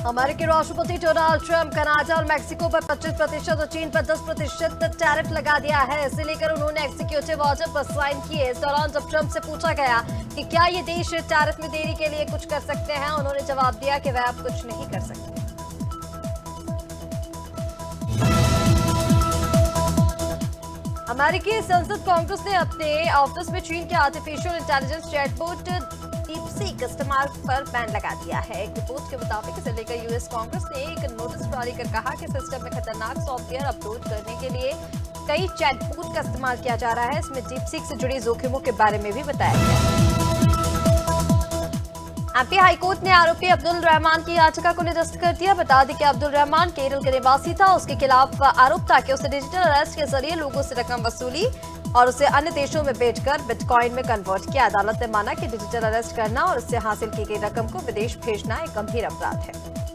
अमेरिकी राष्ट्रपति Donald Trump Canada और मैक्सिको पर 25% और चीन पर 10% टैरिफ लगा दिया है। इसे लेकर उन्होंने एग्जीक्यूटिव ऑर्डर पर साइन किए। इस दौरान जब ट्रंप से पूछा गया कि क्या ये देश टैरिफ में देरी के लिए कुछ कर सकते हैं, उन्होंने जवाब दिया कि वह अब कुछ नहीं कर सकते। अमेरिकी संसद कांग्रेस ने अपने ऑफिस में चीन के आर्टिफिशियल इंटेलिजेंस चैटबॉट डीपसीक इस्तेमाल पर बैन लगा दिया है। एक रिपोर्ट के मुताबिक इसे लेकर यूएस कांग्रेस ने एक नोटिस जारी कर कहा कि सिस्टम में खतरनाक सॉफ्टवेयर अपलोड करने के लिए कई चैटबॉट का इस्तेमाल किया जा रहा है। इसमें डीपसीक से जुड़ी जोखिमों के बारे में भी बताया गया है। एमपी हाईकोर्ट ने आरोपी अब्दुल रहमान की याचिका को निरस्त कर दिया। बता दें कि अब्दुल रहमान केरल के निवासी था। उसके खिलाफ आरोप था कि उसने डिजिटल अरेस्ट के जरिए लोगों से रकम वसूली और उसे अन्य देशों में बेचकर बिटकॉइन में कन्वर्ट किया। अदालत ने माना कि डिजिटल अरेस्ट करना और इससे हासिल की गई रकम को विदेश भेजना एक गंभीर अपराध है।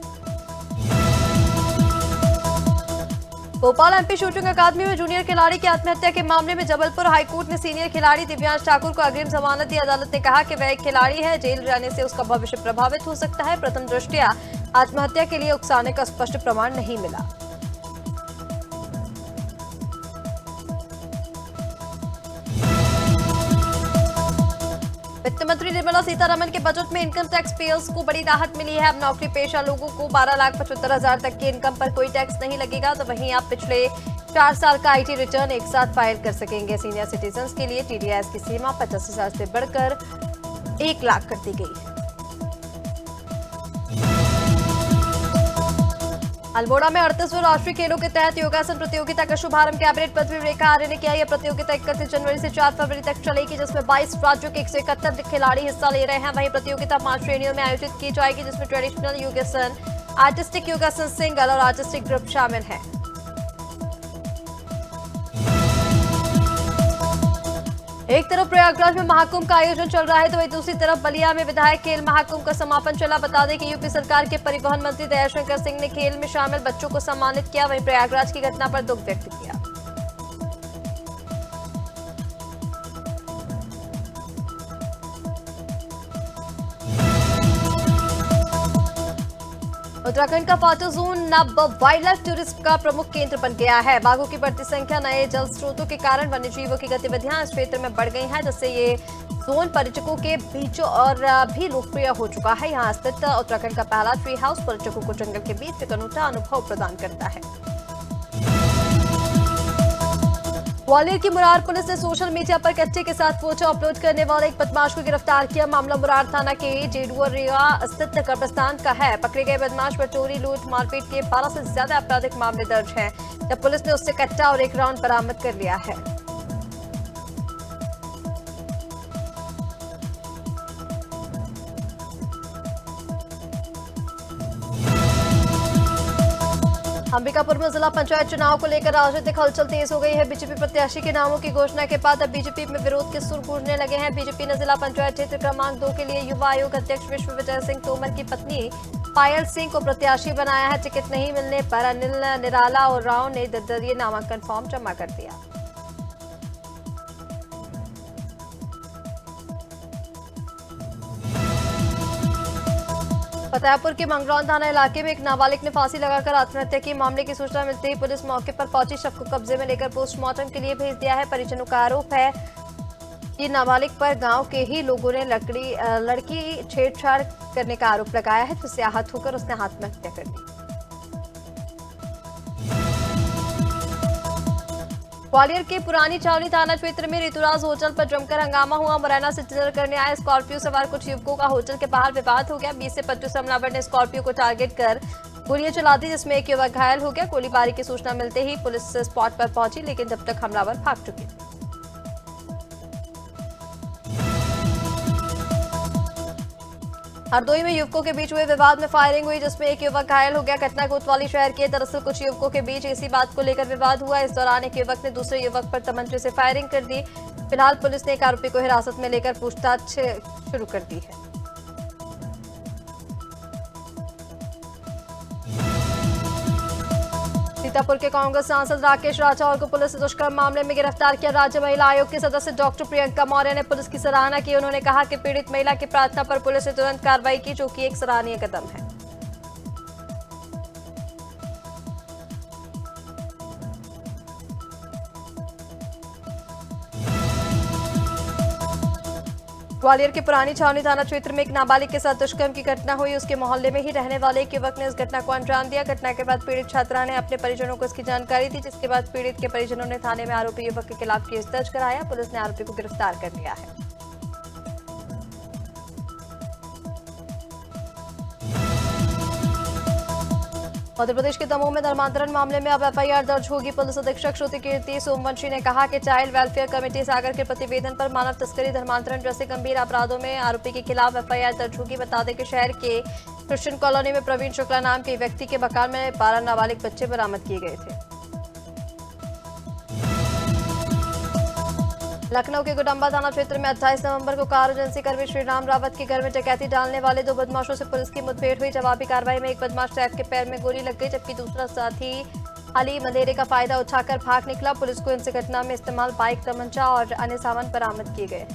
भोपाल एमपी शूटिंग अकादमी में जूनियर खिलाड़ी की आत्महत्या के मामले में जबलपुर हाईकोर्ट ने सीनियर खिलाड़ी दिव्यांश ठाकुर को अग्रिम जमानत दी। अदालत ने कहा कि वह एक खिलाड़ी है, जेल जाने से उसका भविष्य प्रभावित हो सकता है। प्रथम दृष्टया आत्महत्या के लिए उकसाने का स्पष्ट प्रमाण नहीं मिला। वित्त मंत्री निर्मला सीतारमण के बजट में इनकम टैक्स पेयर्स को बड़ी राहत मिली है। अब नौकरी पेशा लोगों को 12,75,000 तक की इनकम पर कोई टैक्स नहीं लगेगा। तो वहीं आप पिछले 4 साल का आईटी रिटर्न एक साथ फाइल कर सकेंगे। सीनियर सिटीजन्स के लिए टीडीएस की सीमा 50,000 से बढ़कर 1 लाख कर दी गई है। अल्मोड़ा में 38वें राष्ट्रीय खेलों के तहत योगासन प्रतियोगिता का शुभारंभ कैबिनेट मंत्री रेखा आर्य ने किया। यह प्रतियोगिता 31 जनवरी से 4 फरवरी तक चलेगी, जिसमें 22 राज्यों के 171 खिलाड़ी हिस्सा ले रहे हैं। वहीं प्रतियोगिता 5 श्रेणियों में आयोजित की जाएगी, जिसमें ट्रेडिशनल योगासन, आर्टिस्टिक योगासन सिंगल और आर्टिस्टिक ग्रुप शामिल है। एक तरफ प्रयागराज में महाकुंभ का आयोजन चल रहा है, तो वहीं दूसरी तरफ बलिया में विधायक खेल महाकुंभ का समापन चला। बता दें कि यूपी सरकार के परिवहन मंत्री दयाशंकर सिंह ने खेल में शामिल बच्चों को सम्मानित किया। वहीं प्रयागराज की घटना पर दुख व्यक्त किया। उत्तराखंड का फाटो जोन अब वाइल्ड लाइफ टूरिज्म का प्रमुख केंद्र बन गया है। बाघों की बढ़ती संख्या, नए जल स्रोतों के कारण वन्यजीवों की गतिविधियां इस क्षेत्र में बढ़ गई हैं, जिससे ये जोन पर्यटकों के बीच और भी लोकप्रिय हो चुका है। यहां स्थित उत्तराखंड का पहला ट्री हाउस पर्यटकों को जंगल के बीच एक अनूठा अनुभव प्रदान करता है। ग्वालियर की मुरार पुलिस ने सोशल मीडिया पर कच्चे के साथ फोटो अपलोड करने वाले एक बदमाश को गिरफ्तार किया। मामला मुरार थाना के जेडुअरिया स्थित कब्रिस्तान का है। पकड़े गए बदमाश पर चोरी, लूट, मारपीट के 12 से ज्यादा आपराधिक मामले दर्ज हैं। जब पुलिस ने उससे कट्टा और एक राउंड बरामद कर लिया है। अंबिकापुर में जिला पंचायत चुनाव को लेकर राजनीतिक हलचल तेज हो गई है। बीजेपी प्रत्याशी के नामों की घोषणा के बाद अब बीजेपी में विरोध के सुर गूंजने लगे हैं। बीजेपी ने जिला पंचायत क्षेत्र क्रमांक 2 के लिए युवा आयोग अध्यक्ष विश्वविजय सिंह तोमर की पत्नी पायल सिंह को प्रत्याशी बनाया है। टिकट नहीं मिलने पर अनिल निराला और राव ने निर्दलीय नामांकन फॉर्म जमा कर दिया। फतेहपुर के मंगरौन थाना इलाके में एक नाबालिग ने फांसी लगाकर आत्महत्या की। मामले की सूचना मिलते ही पुलिस मौके पर पहुंची। शव को कब्जे में लेकर पोस्टमार्टम के लिए भेज दिया है। परिजनों का आरोप है कि नाबालिग पर गांव के ही लोगों ने लड़की छेड़छाड़ करने का आरोप लगाया है, जिससे आहत होकर उसने आत्महत्या कर दी। ग्वालियर के पुरानी चावली थाना क्षेत्र में ऋतुराज होटल पर जमकर हंगामा हुआ। मुरैना से डिनर करने आए स्कॉर्पियो सवार कुछ युवकों का होटल के बाहर विवाद हो गया। 20 से 25 हमलावर ने स्कॉर्पियो को टारगेट कर गोलियां चला दी, जिसमें एक युवक घायल हो गया। गोलीबारी की सूचना मिलते ही पुलिस स्पॉट पर पहुंची, लेकिन जब तक हमलावर भाग चुके थे। हरदोई में युवकों के बीच हुए विवाद में फायरिंग हुई, जिसमें एक युवक घायल हो गया। घटना कोतवाली शहर की है। दरअसल कुछ युवकों के बीच इसी बात को लेकर विवाद हुआ। इस दौरान एक युवक ने दूसरे युवक पर तमंचे से फायरिंग कर दी। फिलहाल पुलिस ने एक आरोपी को हिरासत में लेकर पूछताछ शुरू कर दी है। सीतापुर के कांग्रेस सांसद राकेश राठौर को पुलिस ने दुष्कर्म मामले में गिरफ्तार किया। राज्य महिला आयोग के सदस्य डॉक्टर प्रियंका मौर्य ने पुलिस की सराहना की। उन्होंने कहा कि पीड़ित महिला की प्रार्थना पर पुलिस ने तुरंत कार्रवाई की, जो कि एक सराहनीय कदम है। ग्वालियर के पुरानी छावनी थाना क्षेत्र में एक नाबालिग के साथ दुष्कर्म की घटना हुई। उसके मोहल्ले में ही रहने वाले एक युवक ने इस घटना को अंजाम दिया। घटना के बाद पीड़ित छात्रा ने अपने परिजनों को इसकी जानकारी दी, जिसके बाद पीड़ित के परिजनों ने थाने में आरोपी युवक के खिलाफ केस दर्ज कराया। पुलिस ने आरोपी को गिरफ्तार कर लिया है। मध्य प्रदेश के दमोह में धर्मांतरण मामले में अब एफआईआर दर्ज होगी। पुलिस अधीक्षक श्रुति कीर्ति सोमवंशी ने कहा कि चाइल्ड वेलफेयर कमेटी सागर के प्रतिवेदन पर मानव तस्करी, धर्मांतरण जैसे गंभीर अपराधों में आरोपी के खिलाफ एफआईआर दर्ज होगी। बता दें कि शहर के क्रिश्चियन कॉलोनी में प्रवीण शुक्ला नाम के व्यक्ति के मकान में 12 नाबालिग बच्चे बरामद किए गए थे। लखनऊ के गुडम्बा थाना क्षेत्र में 28 नवंबर को कार एजेंसी कर्मी श्रीराम रावत के घर में डकैती डालने वाले 2 बदमाशों से पुलिस की मुठभेड़ हुई। जवाबी कार्रवाई में एक बदमाश सैफ के पैर में गोली लग गई, जबकि दूसरा साथी अली मंदेरे का फायदा उठाकर भाग निकला। पुलिस को इनसे घटना में इस्तेमाल बाइक, तमंचा और अन्य सामान बरामद किए गए।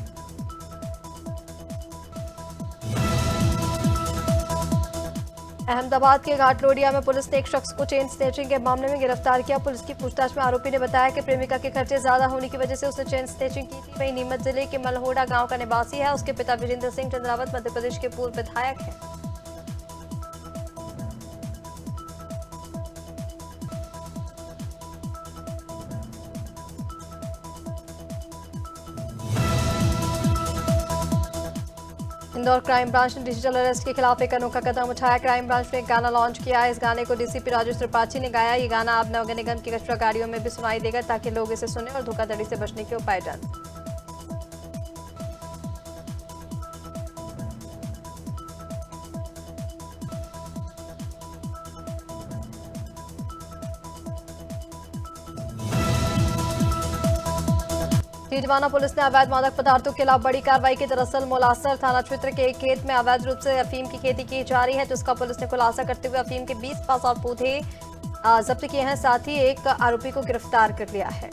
अहमदाबाद के घाटलोडिया में पुलिस ने एक शख्स को चेन स्नैचिंग के मामले में गिरफ्तार किया। पुलिस की पूछताछ में आरोपी ने बताया कि प्रेमिका के खर्चे ज्यादा होने की वजह से उसने चेन स्नैचिंग की थी। वहीं नीमच जिले के मलहोड़ा गांव का निवासी है। उसके पिता विजेंद्र सिंह चंद्रावत मध्य प्रदेश के पूर्व विधायक हैं। इंदौर क्राइम ब्रांच ने डिजिटल अरेस्ट के खिलाफ एक अनोखा कदम उठाया। क्राइम ब्रांच ने एक गाना लॉन्च किया है। इस गाने को डीसीपी राजेश त्रिपाठी ने गाया। ये गाना अब नगर निगम की कचरा गाड़ियों में भी सुनाई देगा, ताकि लोग इसे सुने और धोखाधड़ी से बचने के उपाय जानें। टीडवाना पुलिस ने अवैध मादक पदार्थों के खिलाफ बड़ी कार्रवाई की। दरअसल मोलासर थाना क्षेत्र के एक खेत में अवैध रूप से अफीम की खेती की जा रही है, जिसका पुलिस ने खुलासा करते हुए अफीम के 20 पास पौधे जब्त किए हैं। साथ ही एक आरोपी को गिरफ्तार कर लिया है।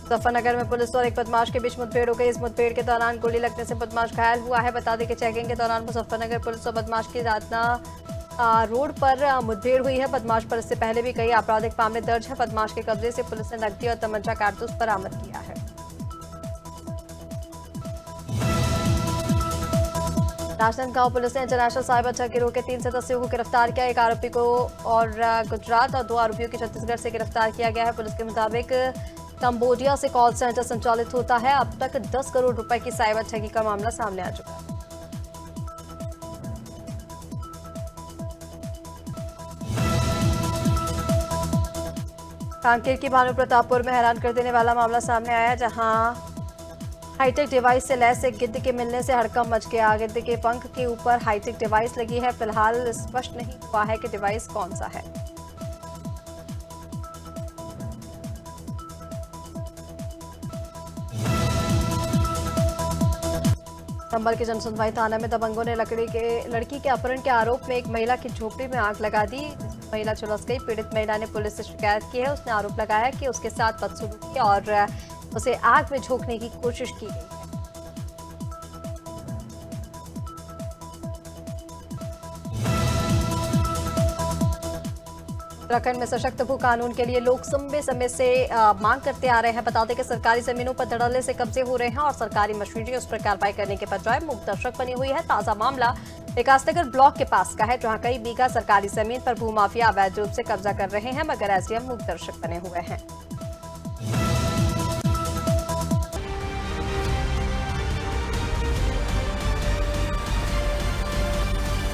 मुजफ्फरनगर में पुलिस और एक बदमाश के बीच मुठभेड़ हो गई। इस मुठभेड़ के दौरान गोली लगने से बदमाश घायल हुआ है। बता दें कि चेकिंग के दौरान मुजफ्फरनगर पुलिस और बदमाश की रातना रोड पर मुठभेड़ हुई है। बदमाश पर इससे पहले भी कई आपराधिक मामले दर्ज है। बदमाश के कब्जे से पुलिस ने नकदी और तमंचा कारतूस बरामद किया है। राजनांदगांव पुलिस ने इंटरनेशनल साइबर ठग गिरोह के 3 सदस्यों को गिरफ्तार किया। एक आरोपी को और गुजरात और 2 आरोपियों को छत्तीसगढ़ से गिरफ्तार किया गया है। पुलिस के मुताबिक कंबोडिया से कॉल सेंटर संचालित होता है। अब तक 10 करोड़ रुपए की साइबर ठगी का मामला सामने आ चुका है। कांकेर की भानु प्रतापपुर में हैरान कर देने वाला मामला सामने आया, जहां हाईटेक डिवाइस से लैस एक गिद्ध के मिलने से हड़कंप मच गया। गिद्ध के पंख के ऊपर हाईटेक डिवाइस लगी है। फिलहाल स्पष्ट नहीं हुआ है कि डिवाइस कौन सा है। संभल के जनसुनवाई थाना में दबंगों ने लड़की के अपहरण के आरोप में एक महिला की झोपड़ी में आग लगा दी। महिला झुलस गई। पीड़ित महिला ने पुलिस से शिकायत की है। उसने आरोप लगाया कि उसके साथ बदसलूकी और उसे आग में झोंकने की कोशिश की गई है। उत्तराखंड में सशक्त भू कानून के लिए लोग समय से मांग करते आ रहे हैं। बता दें कि सरकारी जमीनों पर धड़ल्ले से कब्जे हो रहे हैं और सरकारी मशीनरी उस पर कार्रवाई करने के बजाय मूक दर्शक बनी हुई है। ताजा मामला विकासनगर ब्लॉक के पास का है, जहां कई बीघा सरकारी जमीन पर भूमाफिया अवैध रूप से कब्जा कर रहे हैं, मगर एसडीएम मूक दर्शक बने हुए हैं।